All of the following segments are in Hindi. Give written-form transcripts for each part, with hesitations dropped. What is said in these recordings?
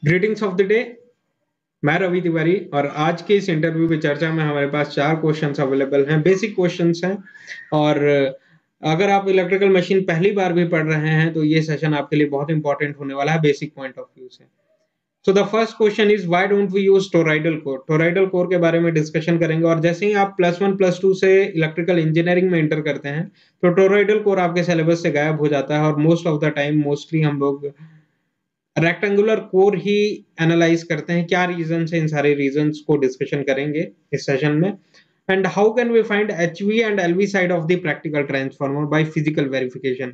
Greetings of the day. मैं रवि तिवारी और आज के इस इंटरव्यू की चर्चा में हमारे पास 4 क्वेश्चंस अवेलेबल हैं, बेसिक क्वेश्चंस हैं। और अगर आप इलेक्ट्रिकल मशीन पहली बार भी पढ़ रहे हैं तो ये सेशन आपके लिए बहुत इंपॉर्टेंट होने वाला है बेसिक पॉइंट ऑफ व्यू से। So the first question is why don't we use toroidal core. Toroidal core के बारे में डिस्कशन करेंगे और जैसे ही आप +1 +2 से इलेक्ट्रिकल इंजीनियरिंग में एंटर करते हैं तो टोरॉइडल कोर आपके सिलेबस से गायब हो जाता है और most of the time mostly हम लोग रेक्टेंगुलर कोर ही एनालाइज करते हैं। क्या रीजन है, इन सारे रीजंस को डिस्कशन करेंगे इस सेशन में। And how can we find HV and LV side of the practical transformer by physical verification.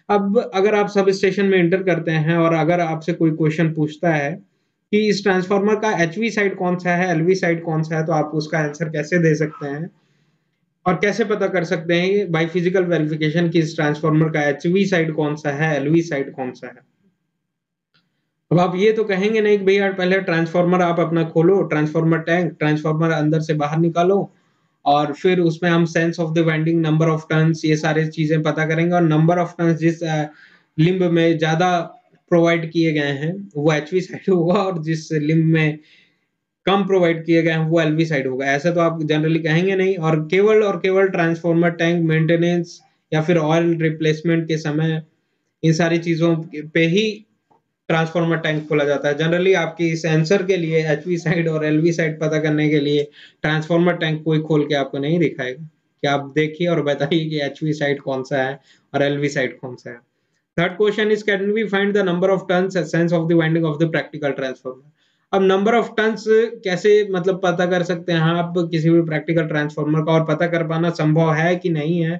अब अगर आप सब स्टेशन में एंटर करते हैं और अगर आपसे कोई क्वेश्चन पूछता है कि इस ट्रांसफार्मर का एचवी साइड कौन सा है, एलवी साइड कौन सा है, तो आप उसका आंसर कैसे दे सकते हैं और कैसे पता कर सकते हैं बाय फिजिकल वेरिफिकेशन कि इस ट्रांसफार्मर का एचवी साइड कौन सा है, एलवी साइड कौन सा है। अब आप ये तो कहेंगे नहीं कि भैया पहले ट्रांसफार्मर आप अपना खोलो, ट्रांसफार्मर टैंक, ट्रांसफार्मर अंदर से बाहर निकालो और फिर उसमें हम sense of the winding, number of turns, ये सारी चीजें पता करेंगे और नंबर ऑफ टर्न्स जिस लिम्ब में ज्यादा प्रोवाइड किए गए हैं वो एचवी साइड होगा और जिस लिम्ब में कम प्रोवाइड किए गए हैं वो एलवी साइड होगा। ऐसा तो आप जनरली कहेंगे नहीं और केवल ट्रांसफार्मर टैंक मेंटेनेंस या फिर ऑयल रिप्लेसमेंट के समय इन सारी चीजों पे ही ट्रांसफार्मर टैंक खोला जाता है। जनरली आपकी सेंसर के लिए एचवी साइड और एलवी साइड पता करने के लिए ट्रांसफार्मर टैंक कोई खोल के आपको नहीं दिखाएगा कि आप देखिए और बताइए कि एचवी साइड कौन सा है और एलवी साइड कौन सा है। Third question is can we find the number of turns at sense of the winding of the practical transformer. अब नंबर ऑफ टर्न्स कैसे मतलब पता कर सकते हैं आप किसी भी प्रैक्टिकल ट्रांसफार्मर का, और पता कर पाना संभव है कि नहीं है,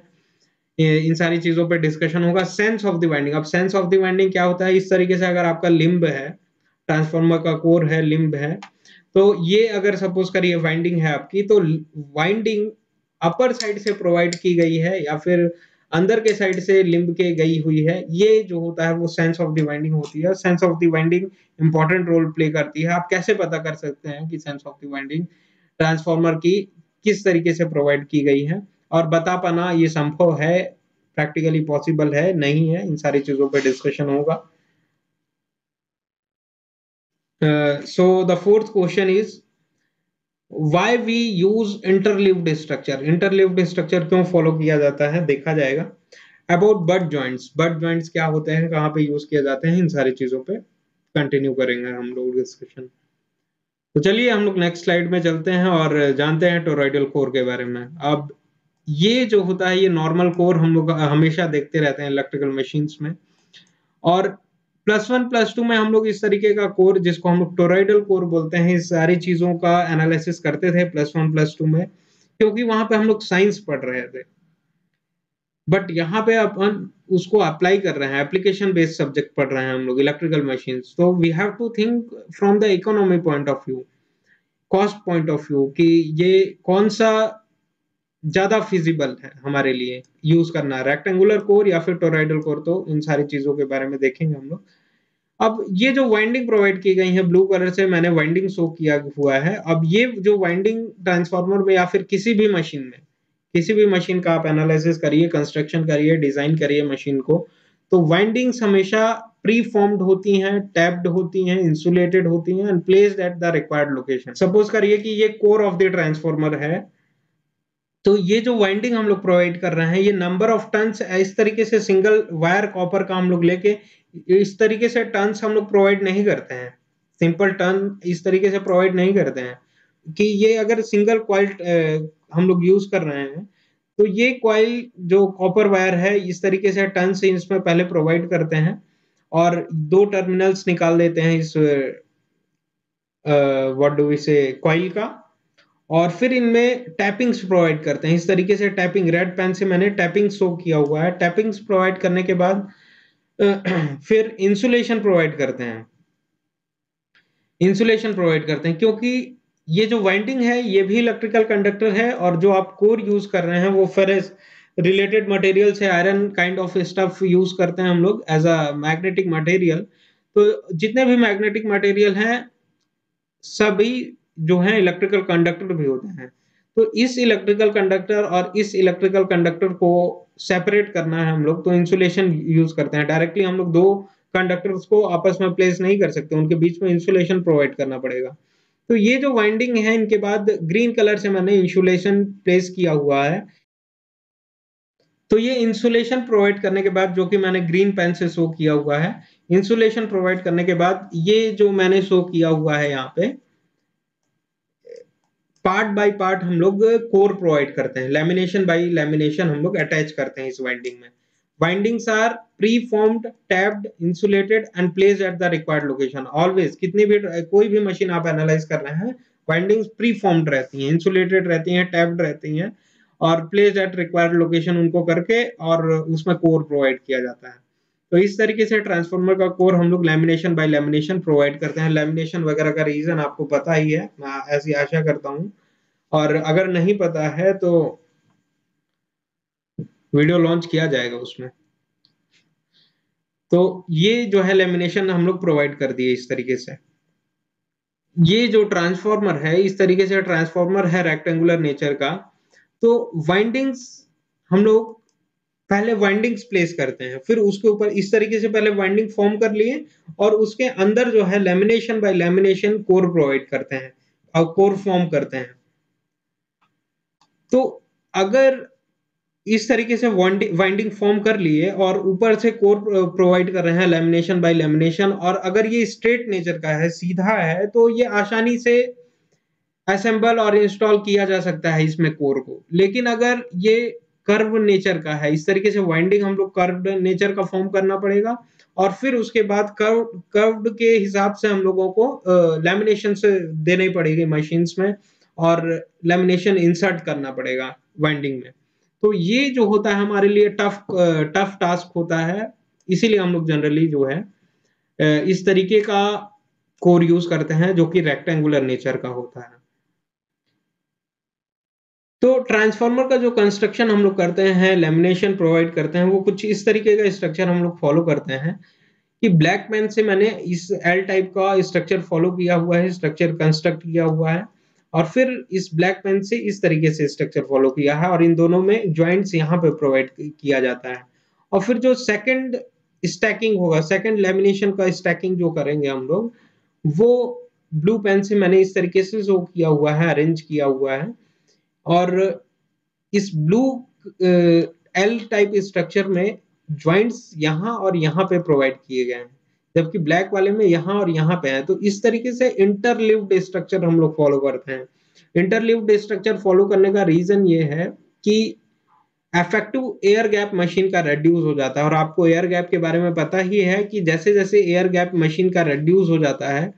इन सारी चीजों पे डिस्कशन होगा। सेंस ऑफ द वाइंडिंग, अब सेंस ऑफ द वाइंडिंग क्या होता है, इस तरीके से अगर आपका लिम्ब है, ट्रांसफार्मर का कोर है, लिम्ब है, तो ये अगर सपोज करिए वाइंडिंग है आपकी, तो वाइंडिंग अपर साइड से प्रोवाइड की गई है या फिर अंदर के साइड से लिम्ब के गई हुई है, ये जो होता है वो सेंस ऑफ द वाइंडिंग होती है। Sense of the winding important role play करती है। आप कैसे पता कर सकते हैं कि sense of the winding transformer की किस तरीके से प्रोवाइड की गई है, और बता पाना ये संभव है, प्रैक्टिकली पॉसिबल है नहीं है, इन सारी चीजों पे डिस्कशन होगा। So the fourth question is why we use interleaved structure. Interleaved structure क्यों फॉलो किया जाता है देखा जाएगा। About butt joints, butt joints क्या होते हैं, कहाँ पे यूज किए जाते हैं, इन सारी चीजों पे कंटिन्यू करेंगे हम लोग डिस्कशन। तो चलिए हम लोग नेक्स्ट स्लाइड में चलते हैं और जानते हैं टोरॉइडल कोर के बारे में। अब ये जो होता है ये नॉर्मल कोर हम लोग हमेशा देखते रहते हैं इलेक्ट्रिकल मशीन्स में, और +1 +2 में हम लोग इस तरीके का कोर जिसको हम लोग टोरॉइडल कोर बोलते हैं, इस सारी चीजों का एनालिसिस करते थे +1 +2 में, क्योंकि वहां पे हम लोग साइंस पढ़ रहे थे। बट यहाँ पे अपन उसको अप्लाई कर रहे हैं, एप्लीकेशन बेस्ड सब्जेक्ट पढ़ रहे हैं हम लोग इलेक्ट्रिकल मशीन्स, तो we have to think from the economy point of view, cost point of view, कि ये कौन सा ज्यादा फिजिबल है हमारे लिए यूज करना, रेक्टेंगुलर कोर या फिर टोरॉइडल कोर। तो इन सारी चीजों के बारे में देखेंगे हम लोग। अब ये जो वाइंडिंग प्रोवाइड की गई है, ब्लू कलर से मैंने वाइंडिंग शो किया हुआ है। अब ये जो वाइंडिंग ट्रांसफार्मर में या फिर किसी भी मशीन में, किसी भी मशीन का आप एनालिसिस करिए, कंस्ट्रक्शन करिए, डिजाइन करिए मशीन को, तो वाइंडिंग्स हमेशा प्री फॉर्म्ड होती हैं, टैप्ड होती हैं, इंसुलेटेड होती हैं and placed at the required location. Suppose करिए कि ये कोर ऑफ द ट्रांसफार्मर है, तो ये जो वाइंडिंग हम लोग प्रोवाइड कर रहे हैं, ये नंबर ऑफ टर्न्स इस तरीके से सिंगल वायर कॉपर का हम लोग लेके इस तरीके से टर्न्स हम लोग प्रोवाइड नहीं करते हैं, सिंपल टर्न इस तरीके से प्रोवाइड नहीं करते हैं कि ये अगर सिंगल कॉइल हम लोग यूज कर रहे हैं, तो ये कॉइल जो कॉपर वायर है इस तरीके से टर्न्स इसमें पहले प्रोवाइड करते हैं और 2 टर्मिनल्स निकाल देते हैं इस व्हाट डू वी से कॉइल का, और फिर इनमें टैपिंग्स प्रोवाइड करते हैं। इस तरीके से टैपिंग, रेड पेन से मैंने टैपिंग शो किया हुआ है। टैपिंग्स प्रोवाइड करने के बाद फिर इंसुलेशन प्रोवाइड करते हैं, इंसुलेशन प्रोवाइड करते हैं, क्योंकि ये जो वाइंडिंग है ये भी इलेक्ट्रिकल कंडक्टर है और जो आप कोर यूज कर रहे हैं वो फेरस रिलेटेड मटेरियल से, iron kind of stuff use करते हैं हम लोग एज अ मैग्नेटिक मटेरियल। तो जितने भी मैग्नेटिक मटेरियल हैं सभी जो है इलेक्ट्रिकल कंडक्टर भी होते हैं। तो इस इलेक्ट्रिकल कंडक्टर और इस इलेक्ट्रिकल कंडक्टर को सेपरेट करना है हम लोग, तो इंसुलेशन यूज करते हैं। डायरेक्टली हम लोग दो कंडक्टर्स को आपस में प्लेस नहीं कर सकते, उनके बीच में इंसुलेशन प्रोवाइड करना पड़ेगा। तो ये जो वाइंडिंग है, इनके बाद ग्रीन कलर से मैंने इंसुलेशन प्लेस किया हुआ है। तो ये इंसुलेशन प्रोवाइड करने के बाद, जो कि मैंने ग्रीन पेन से शो किया हुआ है, इंसुलेशन प्रोवाइड करने के बाद ये जो मैंने शो किया हुआ है यहाँ पे, पार्ट बाय पार्ट हम लोग कोर प्रोवाइड करते हैं, लेमिनेशन बाय लेमिनेशन हम लोग अटैच करते हैं इस वाइंडिंग में। Windings are preformed, taped, insulated and placed at the required location. Always, कितनी भी कोई भी मशीन आप एनालाइज कर रहे हैं, वाइंडिंग्स प्री फॉर्म्ड रहती हैं, इंसुलेटेड रहती हैं, टैप्ड रहती हैं और प्लेस्ड एट रिक्वायर्ड लोकेशन उनको करके और उसमें कोर प्रोवाइड किया जाता है। तो इस तरीके से ट्रांसफार्मर का कोर हम लोग लेमिनेशन बाय लेमिनेशन प्रोवाइड करते हैं। लेमिनेशन वगैरह का रीजन आपको पता ही है, मैं ऐसी आशा करता हूँ, और अगर नहीं पता है तो वीडियो लॉन्च किया जाएगा उसमें। तो ये जो है लेमिनेशन हम लोग प्रोवाइड कर दिए इस तरीके से। ये जो ट्रांसफार्मर है, इस तरीके से ट्रांसफार्मर है रेक्टेंगुलर नेचर का। तो वाइंडिंग्स हम लोग पहले वाइंडिंग्स प्लेस करते हैं, फिर उसके ऊपर इस तरीके से पहले वाइंडिंग फॉर्म कर लिए और उसके अंदर जो है lamination by lamination core provide करते हैं और कोर फॉर्म करते हैं। तो अगर इस तरीके से वाइंडिंग फॉर्म कर लिए और ऊपर से कोर प्रोवाइड कर रहे हैं लेमिनेशन बाय लेमिनेशन, और अगर ये स्ट्रेट नेचर का है, सीधा है, तो ये आसानी से असेंबल और इंस्टॉल किया जा सकता है इसमें कोर को। लेकिन अगर ये कर्व नेचर का है, इस तरीके से वाइंडिंग हम लोग कर्व नेचर का फॉर्म करना पड़ेगा और फिर उसके बाद कर्व्ड के हिसाब से हम लोगों को लेमिनेशन से देनी पड़ेगी मशीन्स में और लेमिनेशन इंसर्ट करना पड़ेगा वाइंडिंग में। तो ये जो होता है हमारे लिए टफ टास्क होता है, इसीलिए हम लोग जनरली जो है इस तरीके का कोर यूज करते हैं जो कि रेक्टेंगुलर नेचर का होता है। तो ट्रांसफार्मर का जो कंस्ट्रक्शन हम लोग करते हैं, लेमिनेशन प्रोवाइड करते हैं, वो कुछ इस तरीके का स्ट्रक्चर हम लोग फॉलो करते हैं कि ब्लैक पेन से मैंने इस एल टाइप का स्ट्रक्चर फॉलो किया हुआ है, स्ट्रक्चर कंस्ट्रक्ट किया हुआ है, और फिर इस ब्लैक पेन से इस तरीके से स्ट्रक्चर फॉलो किया है और इन दोनों में ज्वाइंट्स यहाँ पे प्रोवाइड किया जाता है। और फिर जो सेकंड स्टैकिंग होगा, सेकंड लेमिनेशन का स्टैकिंग जो करेंगे हम लोग, वो ब्लू पेन से मैंने इस तरीके से जो किया हुआ है, अरेंज किया हुआ है। और इस ब्लू एल टाइप स्ट्रक्चर में ज्वाइंट्स यहाँ और यहाँ पे प्रोवाइड किए गए हैं, जबकि ब्लैक वाले में यहाँ और यहाँ पे है। तो इस तरीके से इंटरलीव्ड स्ट्रक्चर हम लोग फॉलो करते हैं। इंटरलीव्ड स्ट्रक्चर फॉलो करने का रीजन ये है कि इफेक्टिव एयर गैप मशीन का रेड्यूस हो जाता है, और आपको एयर गैप के बारे में पता ही है कि जैसे जैसे एयर गैप मशीन का रेड्यूस हो जाता है,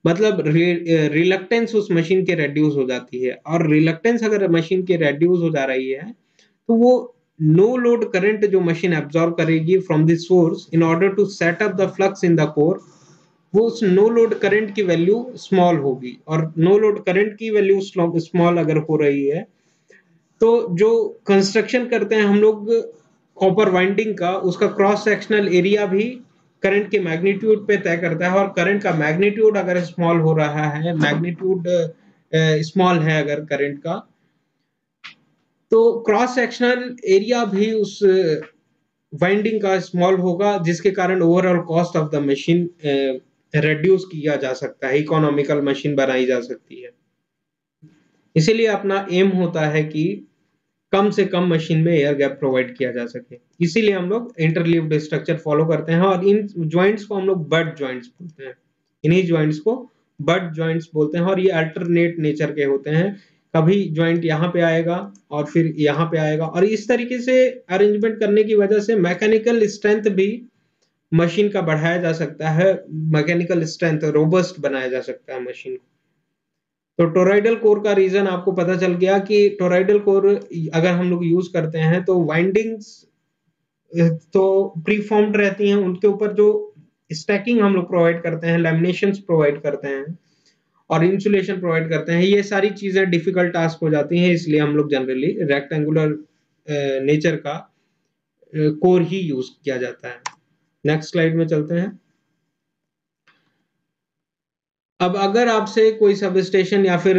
मतलब रिलक्टेंस उस मशीन के रेड्यूस हो जाती है, और रिलक्टेंस अगर मशीन के रेड्यूस हो जा रही है तो वो नो लोड करंट जो मशीन एब्जॉर्ब करेगी from the source in order to set up the flux in the core, वो उस नो लोड करंट की वैल्यू स्मॉल होगी। और नो लोड करंट की वैल्यू स्मॉल अगर हो रही है तो जो कंस्ट्रक्शन करते हैं हम लोग कॉपर वाइंडिंग का, उसका क्रॉस सेक्शनल एरिया भी करंट के मैग्नीट्यूड पे तय करता है। और करंट का मैग्नीट्यूड अगर स्मॉल हो रहा है, मैग्नीट्यूड स्मॉल है अगर करंट का, तो क्रॉस सेक्शनल एरिया भी उस वाइंडिंग का स्मॉल होगा, जिसके कारण overall cost of the machine reduce किया जा सकता है, इकोनॉमिकल मशीन बनाई जा सकती है। इसीलिए अपना एम होता है कि कम से कम मशीन में एयर गैप प्रोवाइड किया जा सके, इसीलिए हम लोग इंटरलीव्ड स्ट्रक्चर फॉलो करते हैं। और इन ज्वाइंट्स को हम लोग बट ज्वाइंट्स बोलते हैं, इन्हीं ज्वाइंट्स को बट ज्वाइंट्स बोलते हैं, और ये अल्टरनेट नेचर के होते हैं। कभी ज्वाइंट यहाँ पे आएगा और फिर यहाँ पे आएगा, और इस तरीके से अरेंजमेंट करने की वजह से मैकेनिकल स्ट्रेंथ भी मशीन का बढ़ाया जा सकता है, मैकेनिकल स्ट्रेंथ रोबस्ट बनाया जा सकता है मशीन को। तो टोरॉइडल कोर का रीजन आपको पता चल गया कि टोरॉइडल कोर अगर हम लोग यूज करते हैं तो वाइंडिंग्स तो प्रीफॉर्म्ड रहती हैं, उनके ऊपर जो स्टैकिंग हम लोग प्रोवाइड करते हैं, लैमिनेशंस प्रोवाइड करते हैं और इंसुलेशन प्रोवाइड करते हैं, ये सारी चीजें डिफिकल्ट टास्क हो जाती हैं, इसलिए हम लोग जनरली रेक्टेंगुलर नेचर का कोर ही यूज किया जाता है। नेक्स्ट स्लाइड में चलते हैं। अब अगर आपसे कोई सबस्टेशन या फिर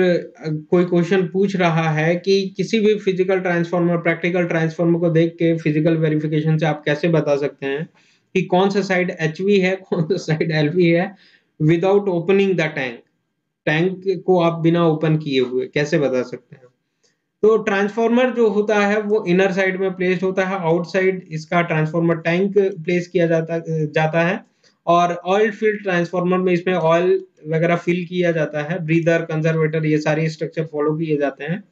कोई क्वेश्चन पूछ रहा है कि किसी भी फिजिकल ट्रांसफार्मर, प्रैक्टिकल ट्रांसफार्मर को देख के फिजिकल वेरिफिकेशन से आप कैसे बता सकते हैं कि कौन सा साइड एचवी है, कौन सा साइड एलवी है, without opening the tank. Tank को आप बिना ओपन किए हुए कैसे बता सकते हैं? तो ट्रांसफार्मर जो होता है वो इनर साइड में प्लेस होता है, आउटसाइड इसका ट्रांसफार्मर टैंक प्लेस किया जाता है। और ऑयल फील्ड ट्रांसफार्मर में इसमें ऑयल वगैरह फिल किया जाता है, ब्रीदर, कंजर्वेटर, ये सारे स्ट्रक्चर फॉलो किए जाते हैं।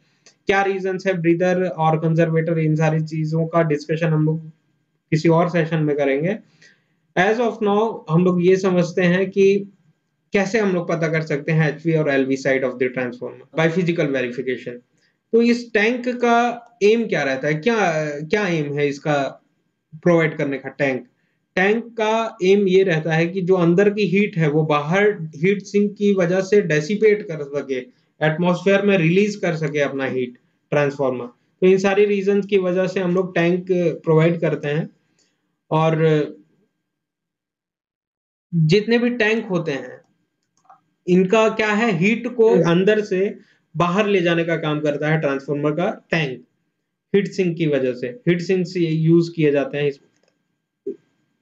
क्या रीजंस है ब्रीदर और कंजर्वेटर, इन सारी चीजों का डिस्कशन हम लोग किसी और सेशन में करेंगे। एज ऑफ नाउ हम लोग ये समझते हैं कि कैसे हम लोग पता कर सकते हैं एचवी और LV side of the transformer by physical verification. तो इस टैंक का एम क्या रहता है, क्या क्या एम है इसका प्रोवाइड करने का? टैंक का एम ये रहता है कि जो अंदर की हीट है वो बाहर हीट सिंक की वजह से डेसिपेट कर सके, एटमॉस्फेयर में रिलीज कर सके अपना हीट ट्रांसफार्मर। तो इन सारी रीजन की वजह से हम लोग टैंक प्रोवाइड करते हैं। और जितने भी टैंक होते हैं इनका क्या है, हीट को अंदर से बाहर ले जाने का काम करता है ट्रांसफार्मर का टैंक, हीट सिंक की वजह से। हीट सिंक्स यूज किए जाते हैं,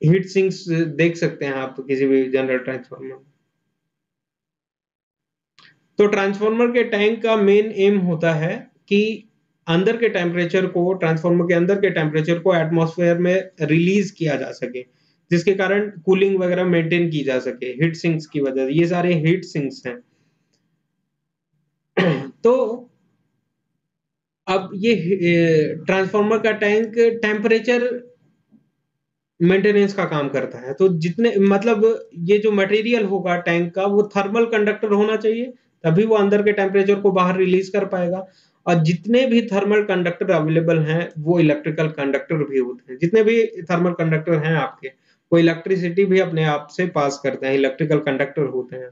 हीट सिंक्स देख सकते हैं आप किसी भी जनरल ट्रांसफार्मर। तो ट्रांसफार्मर के टैंक का मेन एम होता है कि अंदर के टेम्परेचर को, ट्रांसफार्मर के अंदर के टेम्परेचर को एटमॉस्फेयर में रिलीज किया जा सके, जिसके कारण कूलिंग वगैरह मेंटेन की जा सके हीट सिंक्स की वजह से। ये सारे हीट सिंक्स हैं। तो अब ये ट्रांसफार्मर का टैंक टेम्परेचर मेंटेनेंस का काम करता है। तो जितने मतलब ये जो मटेरियल होगा टैंक का वो थर्मल कंडक्टर होना चाहिए, तभी वो अंदर के टेम्परेचर को बाहर रिलीज कर पाएगा। और जितने भी थर्मल कंडक्टर अवेलेबल हैं वो इलेक्ट्रिकल कंडक्टर भी होते हैं। जितने भी थर्मल कंडक्टर हैं आपके, वो इलेक्ट्रिसिटी भी अपने आप से पास करते हैं, इलेक्ट्रिकल कंडक्टर होते हैं।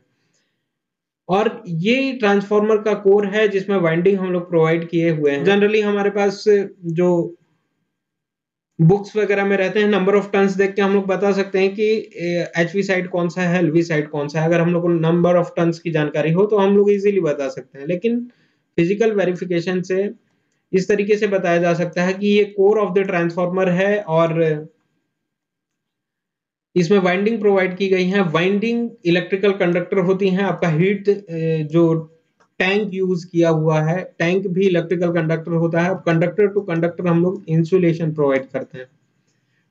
और ये ट्रांसफार्मर का कोर है जिसमें वाइंडिंग हम लोग प्रोवाइड किए हुए हैं। जनरली हमारे पास जो बुक्स वगैरह में रहते हैं, नंबर ऑफ टन्स देख के हम लोग बता सकते हैं कि एचवी साइड कौन सा है, एलवी साइड कौन सा है। अगर हम लोग को नंबर ऑफ टन्स की जानकारी हो तो हम लोग इजीली बता सकते हैं। लेकिन फिजिकल वेरिफिकेशन से इस तरीके से बताया जा सकता है कि ये कोर ऑफ द ट्रांसफार्मर है और इसमें वाइंडिंग प्रोवाइड की गई है। वाइंडिंग इलेक्ट्रिकल कंडक्टर होती हैं। आपका हीट जो टैंक यूज किया हुआ है, टैंक भी इलेक्ट्रिकल कंडक्टर होता है। कंडक्टर टू कंडक्टर हम लोग इंसुलेशन प्रोवाइड करते हैं।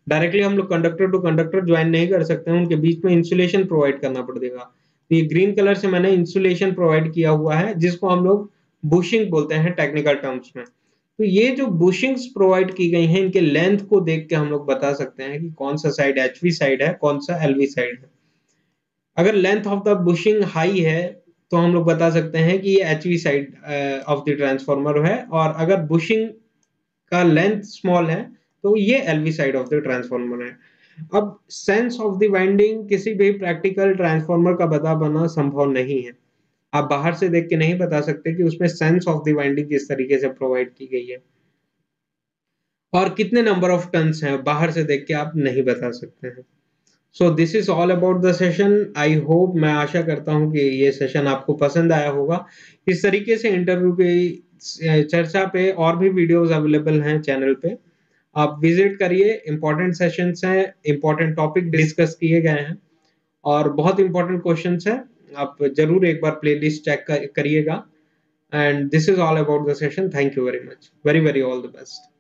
डायरेक्टली हम लोग कंडक्टर टू कंडक्टर ज्वाइन नहीं कर सकते हैं, उनके बीच में इंसुलेशन प्रोवाइड करना पड़ेगा। तो ये ग्रीन कलर से मैंने इंसुलेशन प्रोवाइड किया हुआ है, जिसको हम लोग बुशिंग बोलते हैं टेक्निकल टर्म्स में। तो ये जो बुशिंग्स प्रोवाइड की गई हैं, इनके लेंथ को देख के हम लोग बता सकते हैं कि कौन सा साइड एचवी साइड है, कौन सा एलवी साइड है। अगर length of the bushing high है तो हम लोग बता सकते हैं कि ये HV side of the transformer है, और अगर बुशिंग का लेंथ स्मॉल है तो ये LV side of the transformer है। अब सेंस ऑफ द वाइंडिंग किसी भी प्रैक्टिकल ट्रांसफार्मर का बता पाना संभव नहीं है। आप बाहर से देख के नहीं बता सकते कि उसमें सेंस ऑफ द वाइंडिंग किस तरीके से प्रोवाइड की गई है और कितने नंबर ऑफ टन्स हैं, बाहर से देख के आप नहीं बता सकते हैं। So this is all about the session. I hope, मैं आशा करता हूं कि ये सेशन आपको पसंद आया होगा। इस तरीके से इंटरव्यू की चर्चा पे और भी वीडियोस अवेलेबल हैं चैनल पे, आप विजिट करिए। इंपॉर्टेंट सेशंस हैं, इंपॉर्टेंट टॉपिक डिस्कस किए गए हैं और बहुत इंपॉर्टेंट क्वेश्चंस हैं। आप जरूर एक बार प्लेलिस्ट चेक करिएगा। And this is all about the session. Thank you very much, very very all the best.